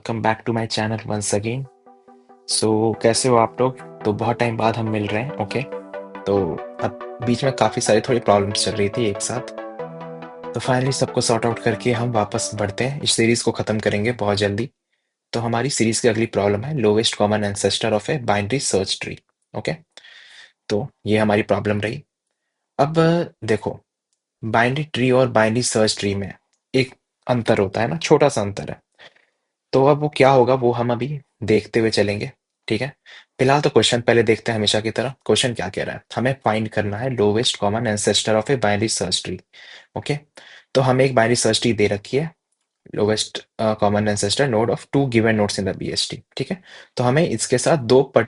Welcome back to my channel once again. So कैसे हो आप लोग? तो बहुत टाइम बाद हम मिल रहे हैं। ओके, तो अब बीच में काफ़ी सारी थोड़ी प्रॉब्लम्स चल रही थी एक साथ, तो फाइनली सबको सॉर्ट आउट करके हम वापस बढ़ते हैं, इस सीरीज़ को ख़त्म करेंगे बहुत जल्दी। तो हमारी सीरीज़ की अगली प्रॉब्लम है lowest common ancestor of a binary search tree. Okay, तो ये हमारी प्रॉब्लम रही। अब देखो, बाइनरी ट्री और बाइनरी सर्च ट्री में एक अंतर होता है ना, छोटा सा अंतर है। तो अब वो क्या होगा वो हम अभी देखते हुए चलेंगे। ठीक है, फिलहाल तो क्वेश्चन पहले देखते हैं। हमेशा की तरह क्वेश्चन क्या कह रहा है, हमें फाइंड करना है lowest common ancestor of a binary search tree. Okay, तो हमें एक बाइनरी सर्च ट्री दे रखी है, lowest common ancestor node of two given nodes in the BST. ठीक है, तो हमें इसके साथ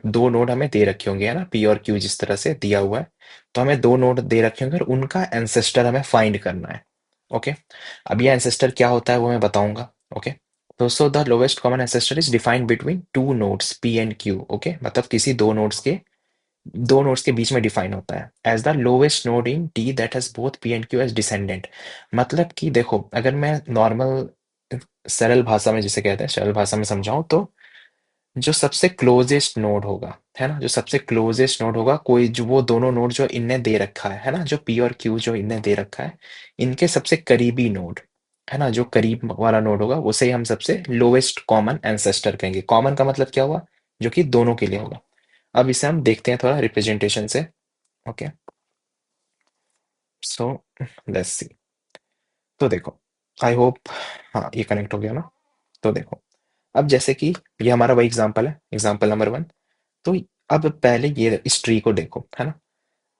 दो नोड हमें दे रखे होंगे, है ना, पी और क्यू जिस तरह से दिया हुआ है। तो हमें दो नोड दे रखे होंगे और उनका एंसेस्टर हमें फाइंड करना है। ओके, अब ये एंसेस्टर क्या होता है वो मैं बताऊंगा। ओके, तो so the lowest common ancestor is defined between two nodes P and Q. Okay, मतलब किसी दो नोड्स के बीच में डिफाइन होता है as the lowest node in T that has both P and Q as descendant. मतलब कि देखो, अगर मैं नॉर्मल सरल भाषा में जिसे कहते हैं, सरल भाषा में समझाऊं तो जो सबसे क्लोजेस्ट नोड होगा, है ना, जो सबसे क्लोजेस्ट नोड होगा, कोई जो वो दोनों नोड जो इनने दे रखा है ना, जो पी और क्यू जो इनने दे रखा है, इनके सबसे करीबी नोड, है ना, जो करीब वाला नोड होगा उसे ही हम सबसे लोवेस्ट कॉमन एंसेस्टर कहेंगे। कॉमन का मतलब क्या हुआ, जो कि दोनों के लिए होगा। अब इसे हम देखते हैं थोड़ा रिप्रेजेंटेशन से। Okay, so let's see. तो देखो, आई होप, हाँ ये कनेक्ट हो गया ना। तो देखो, अब जैसे कि ये हमारा वही एग्जांपल है, एग्जांपल नंबर वन। तो अब पहले ये इस ट्री को देखो, है ना।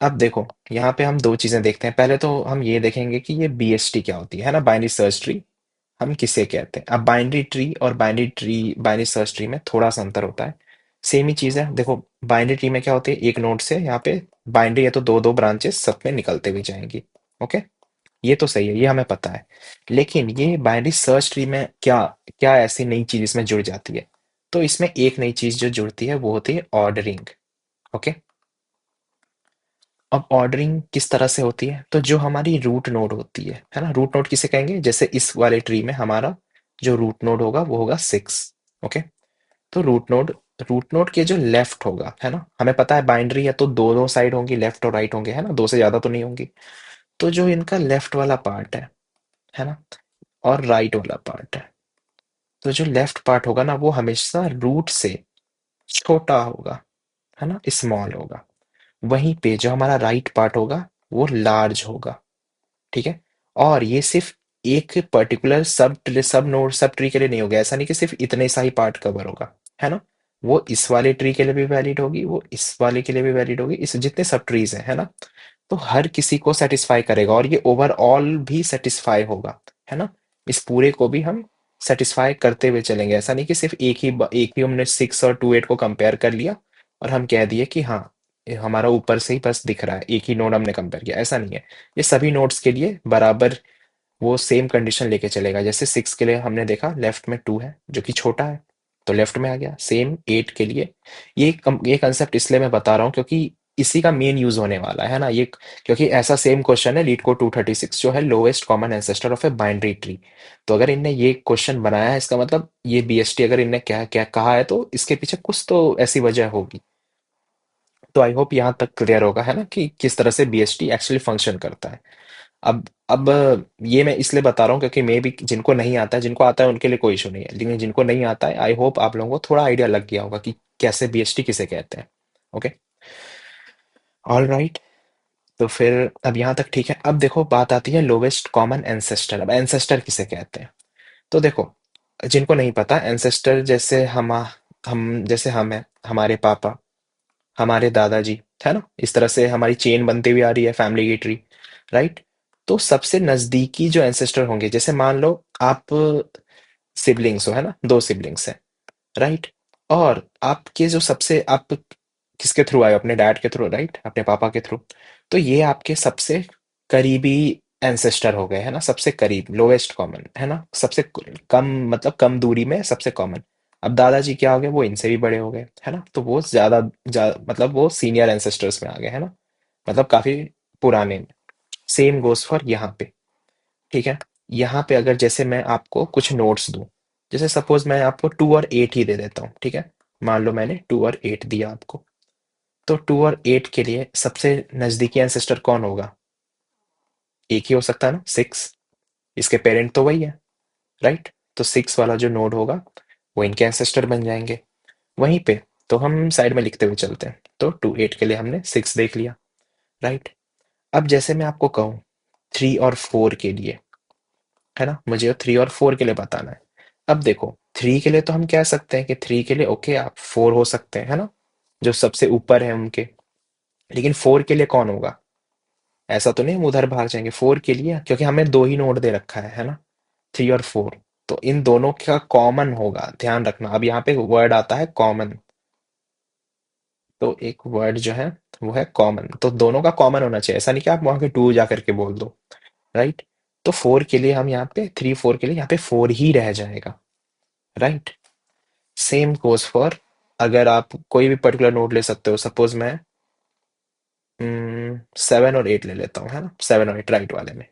अब देखो, यहाँ पे हम दो चीजें देखते हैं। पहले तो हम ये देखेंगे कि ये बीएसटी क्या होती है ना, बाइनरी सर्च ट्री हम किसे कहते हैं। अब बाइनरी ट्री और बाइनरी सर्च ट्री में थोड़ा सा अंतर होता है। सेम ही चीज है। देखो, बाइनरी ट्री में क्या होती है, एक नोड से यहाँ पे बाइनरी है तो दो दो ब्रांचेस सब में निकलते हुए जाएंगी। ओके, ये तो सही है, ये हमें पता है। लेकिन ये बाइनरी सर्च ट्री में क्या क्या ऐसी नई चीज इसमें जुड़ जाती है। तो इसमें एक नई चीज जो जुड़ती है वो होती है ऑर्डरिंग। ओके, अब ऑर्डरिंग किस तरह से होती है, तो जो हमारी रूट नोड होती है ना, रूट नोड किसे कहेंगे, जैसे इस वाले ट्री में हमारा जो रूट नोड होगा वो होगा 6। ओके, तो रूट नोड के जो लेफ्ट होगा, है ना, हमें पता है बाइनरी है तो दो दो साइड होंगी, लेफ्ट और राइट होंगे, है ना, दो से ज्यादा तो नहीं होंगी। तो जो इनका लेफ्ट वाला पार्ट है ना, और राइट वाला पार्ट है, तो जो लेफ्ट पार्ट होगा ना वो हमेशा रूट से छोटा होगा, है ना, स्मॉल होगा। वहीं पे जो हमारा राइट पार्ट होगा वो लार्ज होगा। ठीक है, और ये सिर्फ एक पर्टिकुलर सब ट्री के लिए नहीं होगा। ऐसा नहीं कि सिर्फ इतने सा ही पार्ट कवर होगा, है ना। वो इस वाले ट्री के लिए भी वैलिड होगी, वो इस वाले के लिए भी वैलिड होगी, इस जितने सब ट्रीज हैं, है ना। तो हर किसी को सेटिस्फाई करेगा और ये ओवरऑल भी सेटिस्फाई होगा, है ना। इस पूरे को भी हम सेटिस्फाई करते हुए चलेंगे। ऐसा नहीं कि सिर्फ एक ही हमने 6 और 2 8 को कंपेयर कर लिया और हम कह दिए कि हाँ, ये हमारा ऊपर से ही बस दिख रहा है, एक ही नोड हमने कंपेयर किया, ऐसा नहीं है। ये सभी नोड्स के लिए बराबर वो सेम कंडीशन लेके चलेगा। जैसे 6 के लिए हमने देखा लेफ्ट में 2 है जो कि छोटा है, तो लेफ्ट में आ गया। सेम 8 के लिए। ये कंसेप्ट इसलिए मैं बता रहा हूँ क्योंकि इसी का मेन यूज होने वाला है ना ये। क्योंकि ऐसा सेम क्वेश्चन है लीड को 236 जो है lowest common ancestor of a binary tree. तो अगर इनने ये क्वेश्चन बनाया है इसका मतलब ये बीएसटी अगर इनने क्या क्या कहा है तो इसके पीछे कुछ तो ऐसी वजह होगी। तो आई होप यहाँ तक क्लियर होगा, है ना, कि किस तरह से बीएसटी एक्चुअली फंक्शन करता है। अब ये मैं इसलिए बता रहा हूँ क्योंकि मे भी जिनको नहीं आता है, जिनको आता है उनके लिए कोई इशू नहीं है, लेकिन जिनको नहीं आता है आई होप आप लोगों को थोड़ा आइडिया लग गया होगा कि कैसे बीएसटी किसे कहते हैं। Okay, all right. तो फिर अब यहाँ तक ठीक है। अब देखो, बात आती है लोवेस्ट कॉमन एंसेस्टर। अब एंसेस्टर किसे कहते हैं, तो देखो, जिनको नहीं पता, एंसेस्टर जैसे हम जैसे हम हैं, हमारे पापा, हमारे दादाजी, है ना, इस तरह से हमारी चेन बनती हुई आ रही है फैमिली की ट्री। राइट, तो सबसे नजदीकी जो एंसेस्टर होंगे, जैसे मान लो आप सिबलिंग्स हो, है ना, दो सिबलिंग्स हैं, राइट, और आपके जो सबसे आप किसके थ्रू आए हो, अपने डैड के थ्रू, राइट, अपने पापा के थ्रू। तो ये आपके सबसे करीबी एंसेस्टर हो गए, है ना, सबसे करीब, लोवेस्ट कॉमन, है ना, सबसे कम, मतलब कम दूरी में सबसे कॉमन। अब दादाजी क्या हो गए, वो इनसे भी बड़े हो गए, है ना, तो वो मतलब वो सीनियर एंसेस्टर्स में आ गए, है ना, मतलब काफी पुराने में। सेम गोज फॉर यहाँ पे। ठीक है, यहाँ पे अगर जैसे मैं आपको कुछ नोट्स दूं, जैसे सपोज मैं आपको 2 और 8 ही दे देता हूँ, ठीक है। मान लो मैंने 2 और 8 दिया आपको, तो 2 और 8 के लिए सबसे नजदीकी एंसेस्टर कौन होगा? एक ही हो सकता है ना, 6। इसके पेरेंट तो वही है, राइट। तो 6 वाला जो नोड होगा वो इनके एंसेस्टर बन जाएंगे। वहीं पे तो हम साइड में लिखते हुए चलते हैं, तो 2 8 के लिए हमने 6 देख लिया, राइट। अब जैसे मैं आपको कहूँ 3 और 4 के लिए, है ना, मुझे 3 और 4 के लिए बताना है। अब देखो 3 के लिए तो हम कह सकते हैं कि 3 के लिए ओके आप 4 हो सकते हैं, है ना, जो सबसे ऊपर है उनके। लेकिन 4 के लिए कौन होगा? ऐसा तो नहीं हम उधर भाग जाएंगे 4 के लिए, क्योंकि हमें दो ही नोड दे रखा है ना, 3 और 4। तो इन दोनों का कॉमन होगा, ध्यान रखना। अब यहाँ पे वर्ड आता है कॉमन, तो एक वर्ड जो है वो है कॉमन, तो दोनों का कॉमन होना चाहिए। ऐसा नहीं कि आप वहां के 2 जा करके बोल दो, राइट। तो 4 के लिए हम यहाँ पे 3 4 के लिए यहाँ पे 4 ही रह जाएगा, राइट। सेम गोज फॉर, अगर आप कोई भी पर्टिकुलर नोड ले सकते हो। सपोज मैं 7 और 8 ले लेता हूँ, है ना, 7 और 8 राइट वाले में।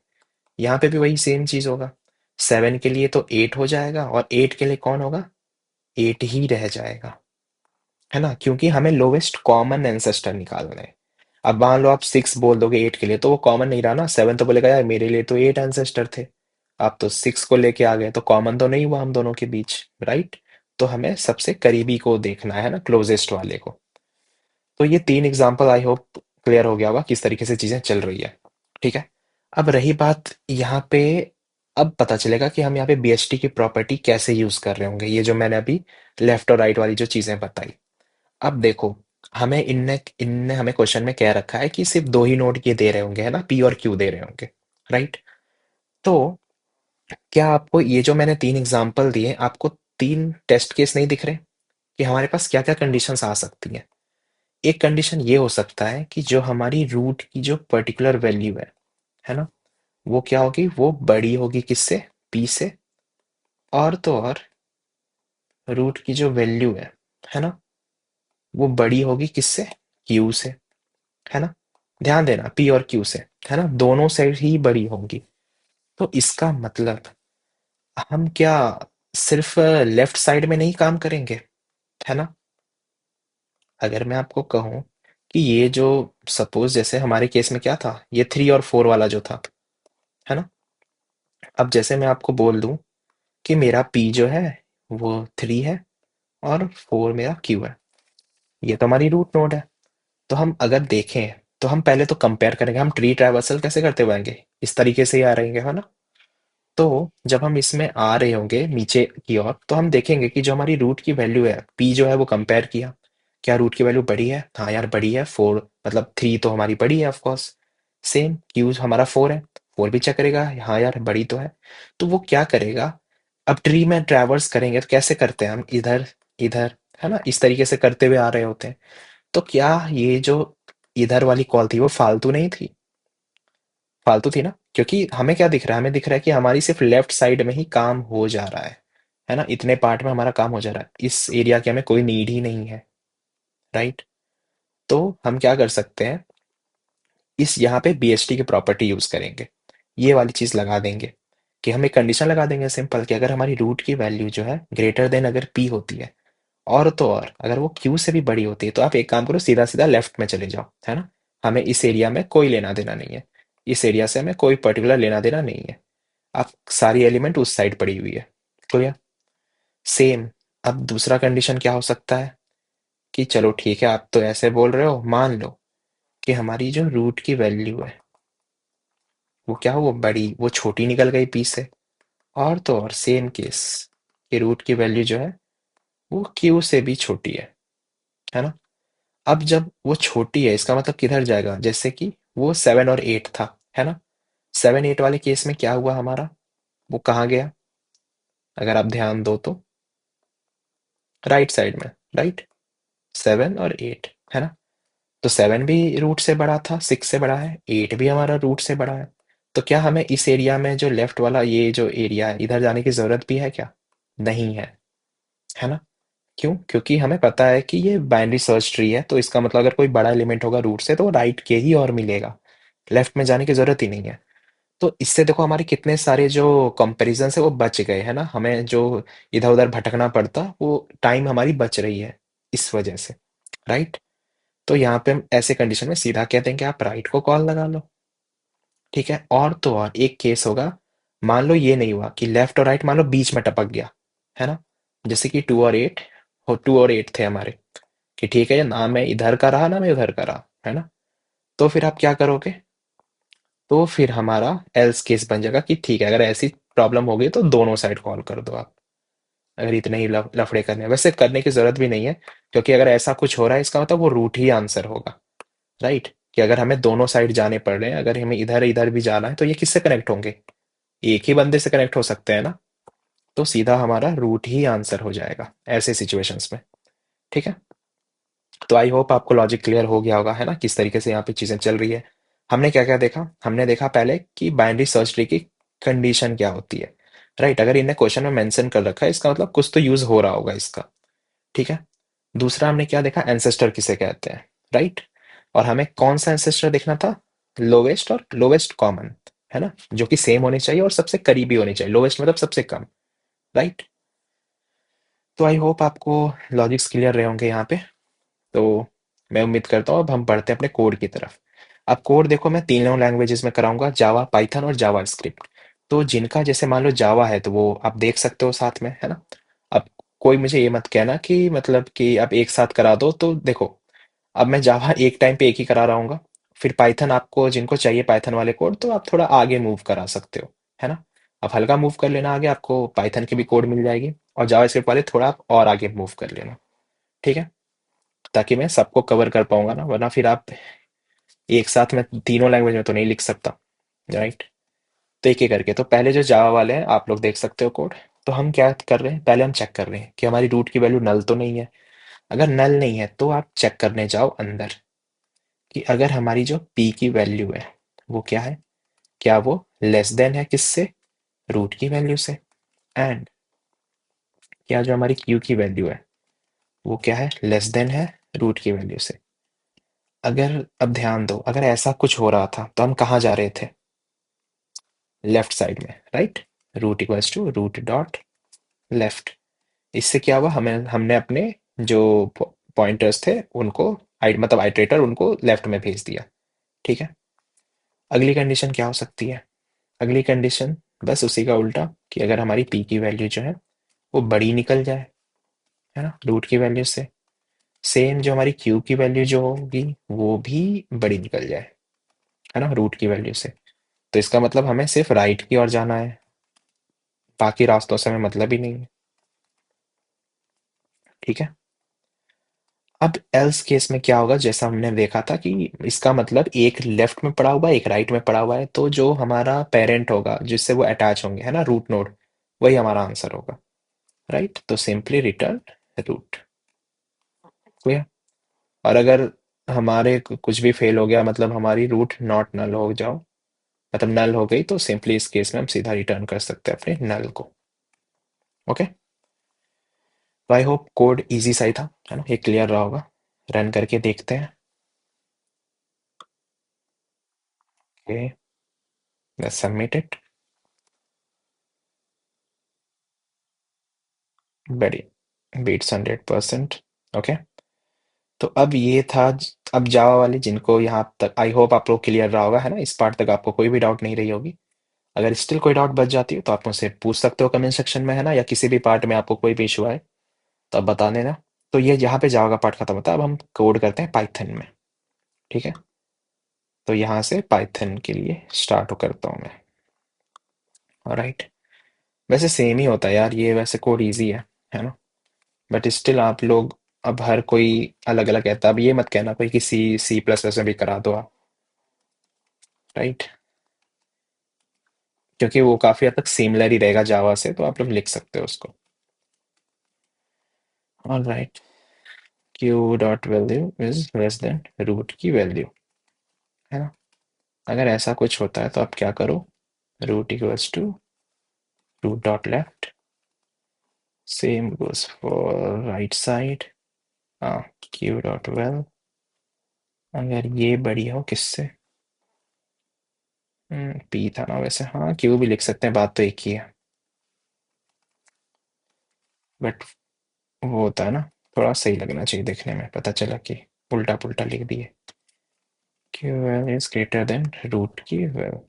यहाँ पे भी वही सेम चीज होगा। 7 के लिए तो 8 हो जाएगा, और 8 के लिए कौन होगा? 8 ही रह जाएगा, है ना, क्योंकि हमें लोवेस्ट कॉमन एंसेस्टर निकालना है। अब मान लो आप 6 बोल दोगे 8 के लिए, तो वो कॉमन नहीं रहा ना। 7 तो बोलेगा यार मेरे लिए तो 8 एंसेस्टर थे, आप तो 6 को लेके आ गए, तो कॉमन तो नहीं हुआ हम दोनों के बीच, राइट। तो हमें सबसे करीबी को देखना है ना, क्लोजेस्ट वाले को। तो ये 3 एग्जांपल आई होप क्लियर हो गया होगा किस तरीके से चीजें चल रही है, ठीक है। अब रही बात यहाँ पे, अब पता चलेगा कि हम यहाँ पे बीएचटी की प्रॉपर्टी कैसे यूज कर रहे होंगे, ये जो मैंने अभी लेफ्ट और राइट वाली जो चीजें बताई। अब देखो, हमें इनने इनने हमें क्वेश्चन में कह रखा है कि सिर्फ दो ही नोड ये दे रहे होंगे, है ना, पी और क्यू दे रहे होंगे, राइट। तो क्या आपको ये जो मैंने 3 एग्जाम्पल दिए, आपको 3 टेस्ट केस नहीं दिख रहे कि हमारे पास क्या क्या कंडीशंस आ सकती हैं? एक कंडीशन ये हो सकता है कि जो हमारी रूट की जो पर्टिकुलर वैल्यू है ना, वो क्या होगी? वो बड़ी होगी किससे? पी से। और तो और रूट की जो वैल्यू है ना, वो बड़ी होगी किससे? क्यू से, है ना। ध्यान देना, पी और क्यू से, है ना, दोनों से ही बड़ी होंगी। तो इसका मतलब हम क्या सिर्फ लेफ्ट साइड में नहीं काम करेंगे, है ना। अगर मैं आपको कहूं कि ये जो, सपोज जैसे हमारे केस में क्या था, ये 3 और 4 वाला जो था, है ना। अब जैसे मैं आपको बोल दूं कि मेरा पी जो है वो 3 है, और 4 मेरा क्यू है, ये तो हमारी रूट नोड है। तो हम अगर देखें, तो हम पहले तो कंपेयर करेंगे। हम ट्री ट्रावर्सल कैसे करते हुए आएंगे? इस तरीके से ही आ रहेंगे, है ना। तो जब हम इसमें आ रहे होंगे नीचे की ओर, तो हम देखेंगे कि जो हमारी रूट की वैल्यू है, पी जो है वो कंपेयर किया, क्या रूट की वैल्यू बड़ी है? हाँ यार बड़ी है, 4 मतलब 3 तो हमारी बड़ी है ऑफकोर्स। सेम क्यू हमारा 4 है, 4 भी चेक करेगा, हाँ यार बड़ी तो है। तो वो क्या करेगा, अब ट्री में ट्रैवर्स करेंगे तो कैसे करते हैं हम? इधर इधर, है ना, इस तरीके से करते हुए आ रहे होते हैं। तो क्या ये जो इधर वाली कॉल थी वो फालतू नहीं थी? फालतू थी ना, क्योंकि हमें क्या दिख रहा है? हमें दिख रहा है कि हमारी सिर्फ लेफ्ट साइड में ही काम हो जा रहा है ना, इतने पार्ट में हमारा काम हो जा रहा है, इस एरिया की हमें कोई नीड ही नहीं है, राइट। तो हम क्या कर सकते हैं, इस यहाँ पे बीएसटी की प्रॉपर्टी यूज करेंगे, ये वाली चीज लगा देंगे कि हम एक कंडीशन लगा देंगे सिंपल, कि अगर हमारी रूट की वैल्यू जो है ग्रेटर देन अगर पी होती है, और तो और अगर वो क्यू से भी बड़ी होती है, तो आप एक काम करो, सीधा सीधा लेफ्ट में चले जाओ, है ना। हमें इस एरिया में कोई लेना देना नहीं है, इस एरिया से हमें कोई पर्टिकुलर लेना देना नहीं है। आप सारी एलिमेंट उस साइड पड़ी हुई है, क्लियर। सेम, अब दूसरा कंडीशन क्या हो सकता है कि चलो ठीक है, आप तो ऐसे बोल रहे हो, मान लो कि हमारी जो रूट की वैल्यू है वो क्या हो, वो बड़ी, वो छोटी निकल गई पी से। और तो और सेम केस, कि रूट की वैल्यू जो है वो क्यू से भी छोटी है ना। अब जब वो छोटी है, इसका मतलब किधर जाएगा? जैसे कि वो 7 और 8 था, है ना। 7 8 वाले केस में क्या हुआ हमारा, वो कहाँ गया? अगर आप ध्यान दो तो राइट साइड में, राइट। 7 और 8, है ना। तो 7 भी रूट से बड़ा था, 6 से बड़ा है, 8 भी हमारा रूट से बड़ा है। तो क्या हमें इस एरिया में जो लेफ्ट वाला ये जो एरिया है, इधर जाने की जरूरत भी है क्या? नहीं है ना। क्यों? क्योंकि हमें पता है कि ये बाइनरी सर्च ट्री है, तो इसका मतलब अगर कोई बड़ा एलिमेंट होगा रूट से, तो राइट के ही और मिलेगा, लेफ्ट में जाने की जरूरत ही नहीं है। तो इससे देखो हमारे कितने सारे जो कंपैरिजन है वो बच गए, है ना? हमें जो इधर उधर भटकना पड़ता, वो टाइम हमारी बच रही है इस वजह से, राइट? तो यहाँ पे हम ऐसे कंडीशन में सीधा कहते हैं कि आप राइट को कॉल लगा लो। ठीक है, और तो और एक केस होगा, मान लो ये नहीं हुआ कि लेफ्ट और राइट मान लो बीच में टपक गया, है ना? जैसे कि 2 और 8 हो, 2 और 8 थे हमारे, कि ठीक है ना मैं इधर का रहा ना मैं उधर का रहा, है ना? तो फिर आप क्या करोगे? तो फिर हमारा एल्स केस बन जाएगा कि ठीक है, अगर ऐसी प्रॉब्लम हो गई तो दोनों साइड कॉल कर दो आप, अगर इतने ही लफड़े करने हैं। वैसे करने की जरूरत भी नहीं है, क्योंकि अगर ऐसा कुछ हो रहा है इसका मतलब वो रूट ही आंसर होगा, राइट? कि अगर हमें दोनों साइड जाने पड़ रहे हैं, अगर हमें इधर इधर भी जाना है, तो ये किससे कनेक्ट होंगे? एक ही बंदे से कनेक्ट हो सकते हैं ना? तो सीधा हमारा रूट ही आंसर हो जाएगा ऐसे सिचुएशंस में। ठीक है, तो आई होप आपको लॉजिक क्लियर हो गया होगा, है ना, किस तरीके से यहाँ पे चीजें चल रही है। हमने क्या क्या देखा? हमने देखा पहले कि बाइनरी सर्च ट्री की कंडीशन क्या होती है, राइट? अगर इन्हें क्वेश्चन में मेंशन कर रखा है, इसका मतलब कुछ तो यूज हो रहा होगा इसका। ठीक है, दूसरा हमने क्या देखा? एंसेस्टर किसे कहते हैं, राइट? और हमें कौन सा एंसेस्टर देखना था? लोवेस्ट और लोवेस्ट कॉमन, है ना, जो कि सेम होनी चाहिए और सबसे करीबी होनी चाहिए, लोवेस्ट मतलब सबसे कम, राइट? तो आई होप आपको लॉजिक्स क्लियर रहे होंगे यहाँ पे। तो मैं उम्मीद करता हूँ अब हम बढ़ते हैं अपने कोड की तरफ। अब कोड देखो मैं तीनों लैंग्वेजेस में कराऊंगा, जावा, पाइथन और जावा स्क्रिप्ट। तो जिनका जैसे मान लो जावा है तो वो आप देख सकते हो साथ में, है ना? अब कोई मुझे ये मत कहना कि मतलब कि आप एक साथ करा दो, तो देखो अब मैं जावा एक टाइम पे एक ही करा रहा हूँ, फिर पाइथन आपको जिनको चाहिए पाइथन वाले कोड तो आप थोड़ा आगे मूव करा सकते हो, है ना? आप हल्का मूव कर लेना आगे, आपको पाइथन की भी कोड मिल जाएगी, और जावा स्क्रिप्ट वाले थोड़ा आप और आगे मूव कर लेना। ठीक है, ताकि मैं सबको कवर कर पाऊंगा ना, वरना फिर आप एक साथ में तीनों लैंग्वेज में तो नहीं लिख सकता, राइट? तो एक एक करके, तो पहले जो जावा वाले हैं आप लोग देख सकते हो कोड। तो हम क्या कर रहे हैं, पहले हम चेक कर रहे हैं कि हमारी रूट की वैल्यू नल तो नहीं है। अगर नल नहीं है तो आप चेक करने जाओ अंदर, कि अगर हमारी जो पी की वैल्यू है वो क्या है, क्या वो लेस देन है किससे? रूट की वैल्यू से। एंड क्या जो हमारी क्यू की वैल्यू है वो क्या है, लेस देन है रूट की वैल्यू से। अगर अब ध्यान दो, अगर ऐसा कुछ हो रहा था तो हम कहाँ जा रहे थे? लेफ्ट साइड में, right? Root equals to root dot left. इससे क्या हुआ, हमें हमने अपने जो पॉइंटर्स थे उनको मतलब आइटरेटर उनको लेफ्ट में भेज दिया। ठीक है, अगली कंडीशन क्या हो सकती है? अगली कंडीशन बस उसी का उल्टा, कि अगर हमारी पी की वैल्यू जो है वो बड़ी निकल जाए, है ना, रूट की वैल्यू से। सेम जो हमारी क्यू की वैल्यू जो होगी वो भी बड़ी निकल जाए, है ना, रूट की वैल्यू से। तो इसका मतलब हमें सिर्फ राइट की ओर जाना है, बाकी रास्तों से हमें मतलब ही नहीं है। ठीक है, अब एल्स केस में क्या होगा, जैसा हमने देखा था कि इसका मतलब एक लेफ्ट में पड़ा हुआ है एक राइट में पड़ा हुआ है, तो जो हमारा पेरेंट होगा जिससे वो अटैच होंगे, है ना, रूट नोड, वही हमारा आंसर होगा, राइट? तो सिंपली रिटर्न रूट। क्लियर? और अगर हमारे कुछ भी फेल हो गया, मतलब हमारी रूट नॉट नल हो जाओ, मतलब नल हो गई, तो सिंपली इस केस में हम सीधा रिटर्न कर सकते हैं अपने नल को। ओके, तो आई होप कोड इजी सा ही था, है ना, ये क्लियर रहा होगा। रन करके देखते हैं। Okay, let's submit it. बढ़िया, बीट्स 100%। ओके, तो अब ये था अब जावा वाले जिनको यहाँ तक आई होप आप लोग क्लियर रहा होगा, है ना, इस पार्ट तक आपको कोई भी डाउट नहीं रही होगी। अगर स्टिल कोई डाउट बच जाती है तो आप मुझसे पूछ सकते हो कमेंट सेक्शन में, है ना, या किसी भी पार्ट में आपको कोई भी इशू आए तो आप बता देना। तो ये यहाँ पे जावा का पार्ट खत्म होता है, अब हम कोड करते हैं पाइथन में। ठीक है, तो यहाँ से पाइथन के लिए स्टार्ट करता हूँ मैं। ऑलराइट, वैसे सेम ही होता है यार ये, वैसे कोड इजी है ना? बट स्टिल आप लोग, अब हर कोई अलग अलग कहता है, अब ये मत कहना कोई कि सी सी प्लस प्लस में भी करा दो आप, राइट? क्योंकि वो काफी हद तक सिमिलर ही रहेगा जावा से, तो आप लोग लिख सकते हो उसको। Alright, Q dot value is less than root की वैल्यू, है ना? अगर ऐसा कुछ होता है तो आप क्या करो, root equals to root dot left, same goes for right side, हाँ, क्यू डॉट वेल, अगर ये बड़ी हो किससे, पी था ना वैसे, हाँ क्यू भी लिख सकते हैं, बात तो एक ही है, बट वो होता है ना, थोड़ा सही लगना चाहिए देखने में, पता चला कि उल्टा पुल्टा लिख दिए। Q val is greater than root की वेल।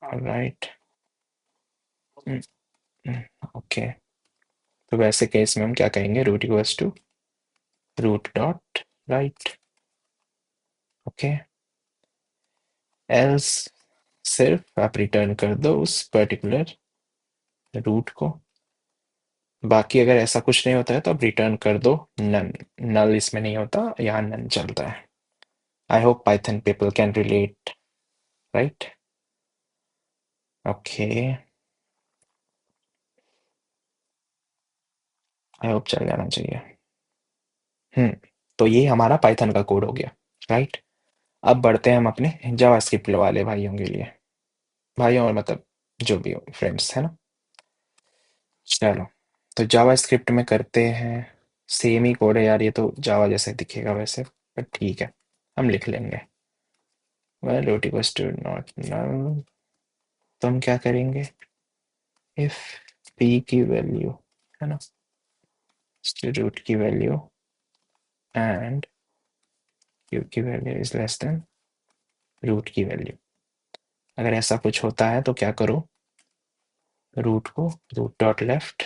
राइट। ओके, तो वैसे केस में हम क्या कहेंगे, root equals to root dot right. Okay, else सिर्फ आप रिटर्न कर दो उस पर्टिकुलर रूट को, बाकी अगर ऐसा कुछ नहीं होता है तो आप रिटर्न कर दो नन। नल इसमें नहीं होता, यहाँ नन चलता है। I hope Python people can relate, right. Okay, I hope चल जाना चाहिए। हम्म, तो ये हमारा पाइथन का कोड हो गया, राइट। अब बढ़ते हैं हम अपने जावास्क्रिप्ट वाले भाइयों के लिए, भाइयों और मतलब जो भी हो, फ्रेंड्स है ना। चलो, तो जावास्क्रिप्ट में करते हैं, सेम ही कोड है यार, ये तो जावा जैसे दिखेगा वैसे, पर ठीक है, हम लिख लेंगे। Well root equals to not null, तो हम क्या करेंगे, इफ p की वैल्यू है ना, रूट की वैल्यू एंड q की value is less than root की वैल्यू, अगर ऐसा कुछ होता है तो क्या करो, रूट को root dot left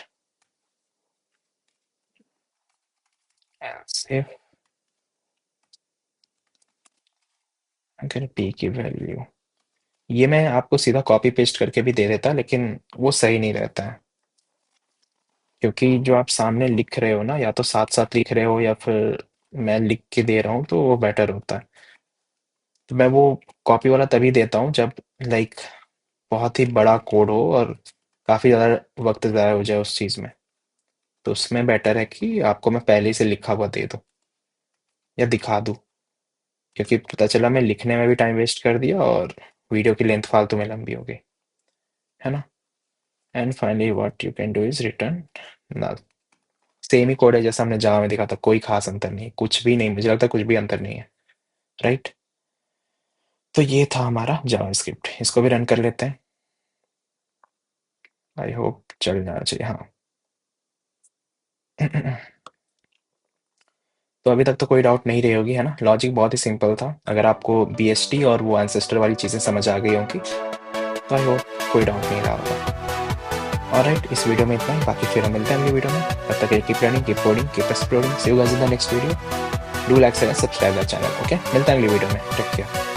else if, अगर p की वैल्यू, ये मैं आपको सीधा कॉपी पेस्ट करके भी दे देता, लेकिन वो सही नहीं रहता है, क्योंकि जो आप सामने लिख रहे हो ना, या तो साथ साथ लिख रहे हो या फिर मैं लिख के दे रहा हूँ, तो वो बेटर होता है। तो मैं वो कॉपी वाला तभी देता हूँ जब लाइक बहुत ही बड़ा कोड हो और काफ़ी ज़्यादा वक्त ज़ाया हो जाए उस चीज़ में, तो उसमें बेटर है कि आपको मैं पहले ही से लिखा हुआ दे दूँ या दिखा दूँ, क्योंकि पता चला मैं लिखने में भी टाइम वेस्ट कर दिया और वीडियो की लेंथ फालतू में लंबी हो गई, है ना। And finally what you can do is return null. Same ही कोड है जैसा हमने जावा में देखा था, कोई खास अंतर नहीं, कुछ भी नहीं, मुझे लगता है कुछ भी अंतर नहीं है, राइट। तो ये था हमारा जावास्क्रिप्ट, इसको भी रन कर लेते हैं, आई होप चल जाना चाहिए, हाँ। तो अभी तक तो कोई डाउट नहीं रही होगी, है ना, लॉजिक बहुत ही सिंपल था, अगर आपको बीएसटी और वो एंसेस्टर वाली चीज़ें समझ आ गई होंगी तो आई होप कोई डाउट नहीं रहा होगा। ऑलराइट, इस वीडियो में इतना ही, बाकी फिर हम मिलते हैं अगली वीडियो में, तब तक keep learning, keep coding, keep exploring, see you guys in the next video, do like share subscribe the channel, okay, मिलते हैं अगली वीडियो में, टेक केयर।